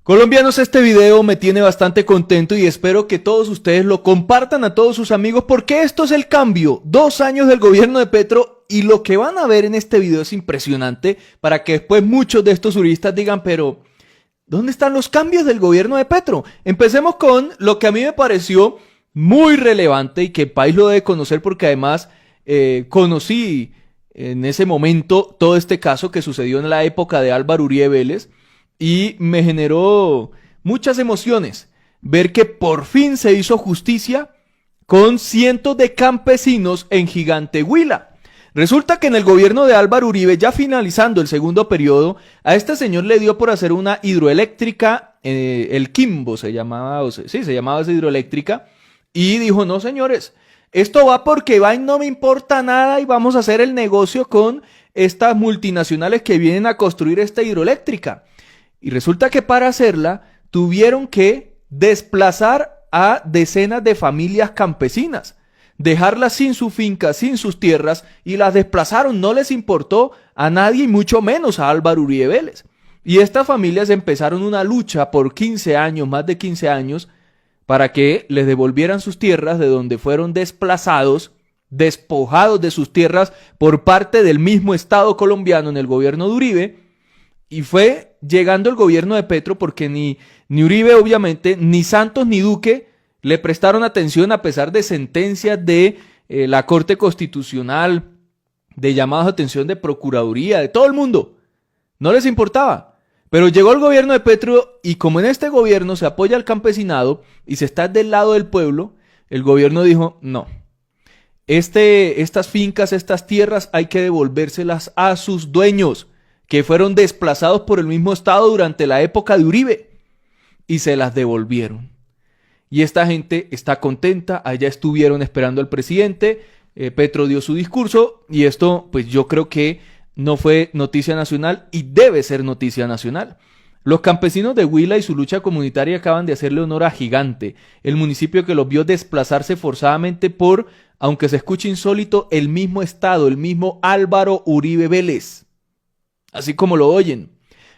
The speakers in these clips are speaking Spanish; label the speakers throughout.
Speaker 1: Colombianos, este video me tiene bastante contento y espero que todos ustedes lo compartan a todos sus amigos porque esto es el cambio. 2 años del gobierno de Petro y lo que van a ver en este video es impresionante para que después muchos de estos juristas digan, pero ¿dónde están los cambios del gobierno de Petro? Empecemos con lo que a mí me pareció muy relevante y que el país lo debe conocer porque además conocí en ese momento todo este caso que sucedió en la época de Álvaro Uribe Vélez. Y me generó muchas emociones ver que por fin se hizo justicia con cientos de campesinos en Gigante Huila. Resulta que en el gobierno de Álvaro Uribe, ya finalizando el segundo periodo, a este señor le dio por hacer una hidroeléctrica, el Quimbo se llamaba, se llamaba esa hidroeléctrica, y dijo, no señores, esto va porque va y no me importa nada y vamos a hacer el negocio con estas multinacionales que vienen a construir esta hidroeléctrica. Y resulta que para hacerla tuvieron que desplazar a decenas de familias campesinas, dejarlas sin su finca, sin sus tierras, y las desplazaron. No les importó a nadie y mucho menos a Álvaro Uribe Vélez. Y estas familias empezaron una lucha por 15 años, más de 15 años, para que les devolvieran sus tierras de donde fueron desplazados, despojados de sus tierras por parte del mismo Estado colombiano en el gobierno de Uribe. Y fue llegando el gobierno de Petro porque ni Uribe obviamente, ni Santos ni Duque le prestaron atención a pesar de sentencias de la Corte Constitucional, de llamados de atención de Procuraduría, de todo el mundo. No les importaba. Pero llegó el gobierno de Petro y como en este gobierno se apoya al campesinado y se está del lado del pueblo, el gobierno dijo, no, estas fincas, estas tierras hay que devolvérselas a sus dueños, que fueron desplazados por el mismo Estado durante la época de Uribe, y se las devolvieron. Y esta gente está contenta, allá estuvieron esperando al presidente, Petro dio su discurso, y esto pues yo creo que no fue noticia nacional y debe ser noticia nacional. Los campesinos de Huila y su lucha comunitaria acaban de hacerle honor a Gigante, el municipio que los vio desplazarse forzadamente por, aunque se escuche insólito, el mismo Estado, el mismo Álvaro Uribe Vélez. Así como lo oyen.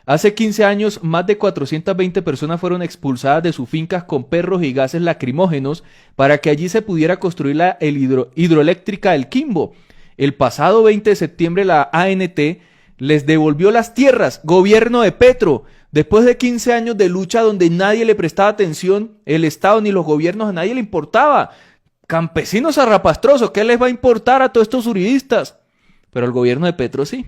Speaker 1: Hace 15 años, más de 420 personas fueron expulsadas de sus fincas con perros y gases lacrimógenos para que allí se pudiera construir la hidroeléctrica El Quimbo. El pasado 20 de septiembre la ANT les devolvió las tierras, gobierno de Petro, después de 15 años de lucha donde nadie le prestaba atención, el Estado ni los gobiernos, a nadie le importaba. Campesinos zarrapastrosos, ¿qué les va a importar a todos estos uribistas? Pero el gobierno de Petro sí.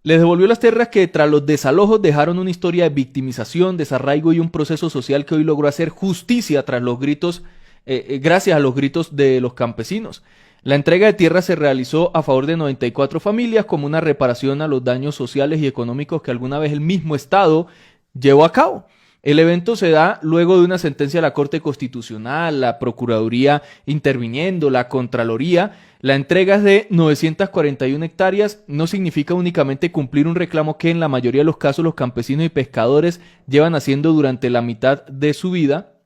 Speaker 1: Les devolvió las tierras que tras los desalojos dejaron una historia de victimización, desarraigo y un proceso social que hoy logró hacer justicia tras los gritos, gracias a los gritos de los campesinos. La entrega de tierras se realizó a favor de 94 familias como una reparación a los daños sociales y económicos que alguna vez el mismo Estado llevó a cabo. El evento se da luego de una sentencia de la Corte Constitucional, la Procuraduría interviniendo, la Contraloría. La entrega es de 941 hectáreas, no significa únicamente cumplir un reclamo que en la mayoría de los casos los campesinos y pescadores llevan haciendo durante la mitad de su vida.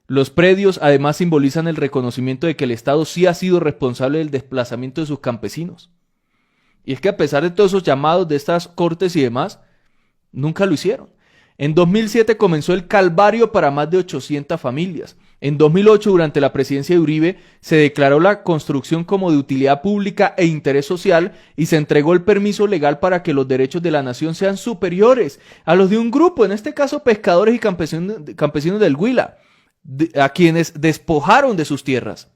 Speaker 1: Los predios además simbolizan el reconocimiento de que el Estado sí ha sido responsable del desplazamiento de sus campesinos. Y es que a pesar de todos esos llamados de estas cortes y demás, nunca lo hicieron. En 2007 comenzó el calvario para más de 800 familias. En 2008, durante la presidencia de Uribe, se declaró la construcción como de utilidad pública e interés social y se entregó el permiso legal para que los derechos de la nación sean superiores a los de un grupo, en este caso pescadores y campesinos del Huila, a quienes despojaron de sus tierras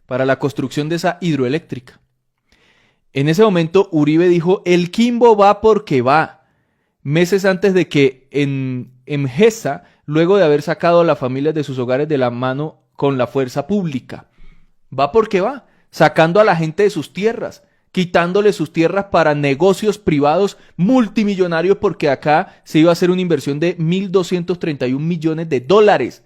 Speaker 1: para la construcción de esa hidroeléctrica. En ese momento, Uribe dijo, el Quimbo va porque va. Meses antes de que en Gesa, luego de haber sacado a las familias de sus hogares de la mano con la fuerza pública. Va porque va, sacando a la gente de sus tierras, quitándole sus tierras para negocios privados multimillonarios porque acá se iba a hacer una inversión de 1.231 millones de dólares.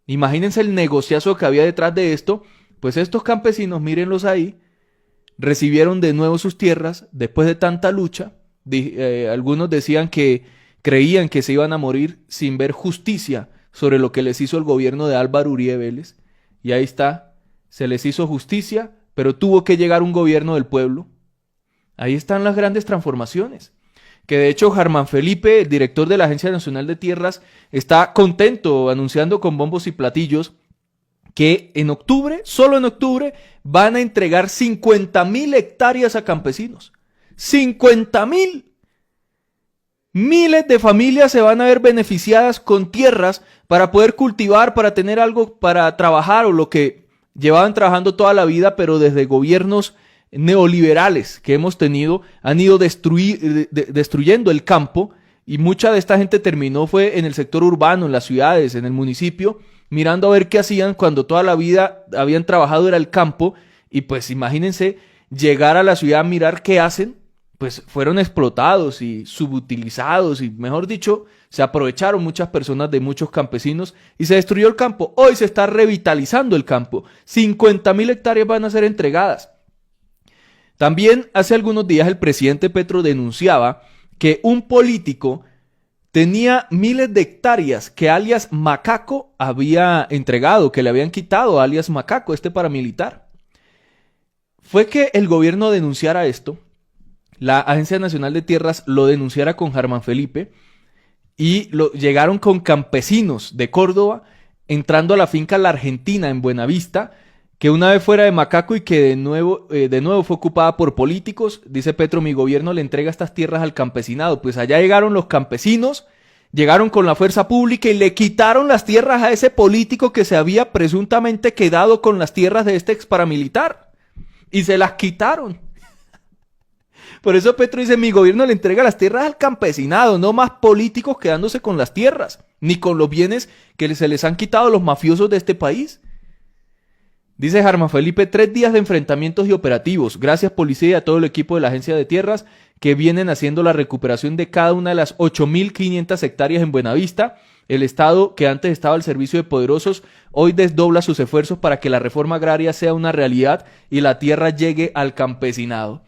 Speaker 1: Imagínense el negociazo que había detrás de esto, pues estos campesinos, mírenlos ahí, recibieron de nuevo sus tierras después de tanta lucha. Algunos decían que creían que se iban a morir sin ver justicia sobre lo que les hizo el gobierno de Álvaro Uribe Vélez. Y ahí está, se les hizo justicia, pero tuvo que llegar un gobierno del pueblo. Ahí están las grandes transformaciones. que de hecho Germán Felipe, el director de la Agencia Nacional de Tierras, está contento anunciando con bombos y platillos que en octubre, solo en octubre, van a entregar 50.000 hectáreas a campesinos. 50.000. Miles de familias se van a ver beneficiadas con tierras para poder cultivar, para tener algo para trabajar o lo que llevaban trabajando toda la vida, pero desde gobiernos neoliberales que hemos tenido han ido destruyendo el campo y mucha de esta gente terminó fue en el sector urbano, en las ciudades, en el municipio, mirando a ver qué hacían cuando toda la vida habían trabajado era el campo y pues imagínense llegar a la ciudad a mirar qué hacen. Pues fueron explotados y subutilizados y mejor dicho, se aprovecharon muchas personas de muchos campesinos y se destruyó el campo. Hoy se está revitalizando el campo. 50.000 hectáreas van a ser entregadas. También hace algunos días el presidente Petro denunciaba que un político tenía miles de hectáreas que alias Macaco había entregado, que le habían quitado a alias Macaco, este paramilitar. Fue que el gobierno denunciara esto. La Agencia Nacional de Tierras lo denunciara con Germán Felipe y llegaron con campesinos de Córdoba entrando a la finca La Argentina en Buenavista, que una vez fuera de Macaco y que de nuevo fue ocupada por políticos. Dice Petro, mi gobierno le entrega estas tierras al campesinado. Pues allá llegaron los campesinos, llegaron con la fuerza pública y le quitaron las tierras a ese político que se había presuntamente quedado con las tierras de este ex paramilitar. Y se las quitaron. Por eso Petro dice, mi gobierno le entrega las tierras al campesinado, no más políticos quedándose con las tierras, ni con los bienes que se les han quitado a los mafiosos de este país. Dice Germán Felipe, 3 días de enfrentamientos y operativos. Gracias policía y a todo el equipo de la Agencia de Tierras que vienen haciendo la recuperación de cada una de las 8.500 hectáreas en Buenavista. El Estado, que antes estaba al servicio de poderosos, hoy desdobla sus esfuerzos para que la reforma agraria sea una realidad y la tierra llegue al campesinado.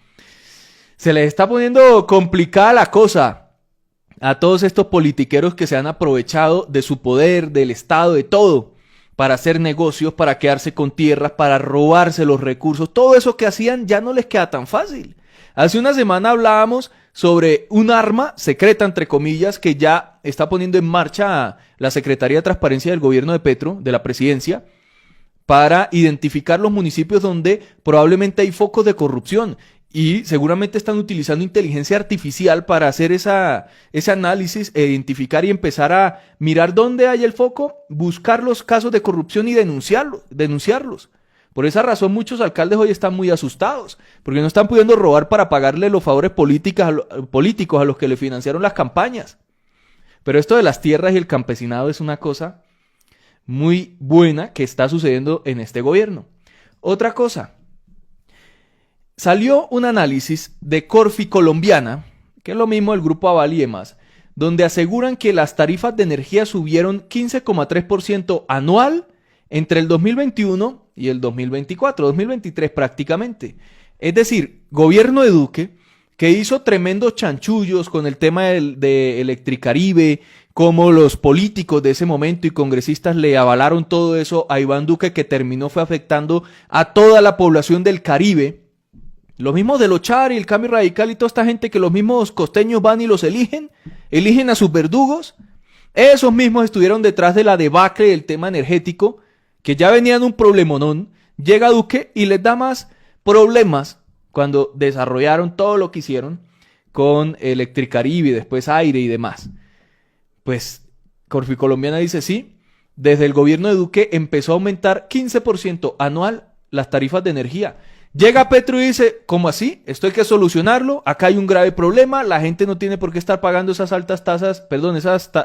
Speaker 1: Se les está poniendo complicada la cosa a todos estos politiqueros que se han aprovechado de su poder, del Estado, de todo, para hacer negocios, para quedarse con tierras, para robarse los recursos. Todo eso que hacían ya no les queda tan fácil. Hace una semana hablábamos sobre un arma secreta, entre comillas, que ya está poniendo en marcha la Secretaría de Transparencia del gobierno de Petro, de la presidencia, para identificar los municipios donde probablemente hay focos de corrupción. Y seguramente están utilizando inteligencia artificial para hacer ese análisis, identificar y empezar a mirar dónde hay el foco, buscar los casos de corrupción y denunciarlos. Por esa razón muchos alcaldes hoy están muy asustados, porque no están pudiendo robar para pagarle los favores políticos a los que le financiaron las campañas. Pero esto de las tierras y el campesinado es una cosa muy buena que está sucediendo en este gobierno. Otra cosa. Salió un análisis de Corfi Colombiana, que es lo mismo del Grupo Aval y demás, donde aseguran que las tarifas de energía subieron 15,3% anual entre el 2021 y el 2024, 2023 prácticamente. Es decir, gobierno de Duque, que hizo tremendos chanchullos con el tema de Electricaribe, como los políticos de ese momento y congresistas le avalaron todo eso a Iván Duque, que terminó fue afectando a toda la población del Caribe. Los mismos de los Char y el Cambio Radical y toda esta gente que los mismos costeños van y los eligen a sus verdugos. Esos mismos estuvieron detrás de la debacle del tema energético, que ya venían un problemonón. Llega Duque y les da más problemas cuando desarrollaron todo lo que hicieron con Electricaribe y después Aire y demás. Pues Corfi Colombiana dice sí, desde el gobierno de Duque empezó a aumentar 15% anual las tarifas de energía. Llega Petro y dice, ¿cómo así? Esto hay que solucionarlo, acá hay un grave problema, la gente no tiene por qué estar pagando esas altas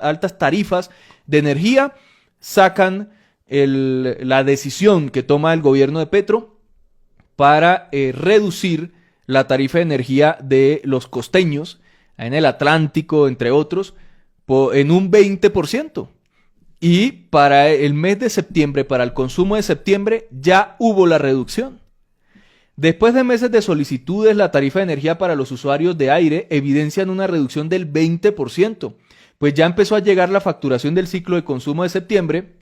Speaker 1: altas tarifas de energía. Sacan la decisión que toma el gobierno de Petro para reducir la tarifa de energía de los costeños, en el Atlántico, entre otros, en un 20%. Y para el mes de septiembre, para el consumo de septiembre, ya hubo la reducción. Después de meses de solicitudes, la tarifa de energía para los usuarios de aire evidencian una reducción del 20%, pues ya empezó a llegar la facturación del ciclo de consumo de septiembre,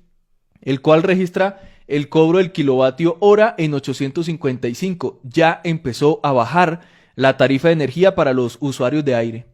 Speaker 1: el cual registra el cobro del kilovatio hora en 855. Ya empezó a bajar la tarifa de energía para los usuarios de aire.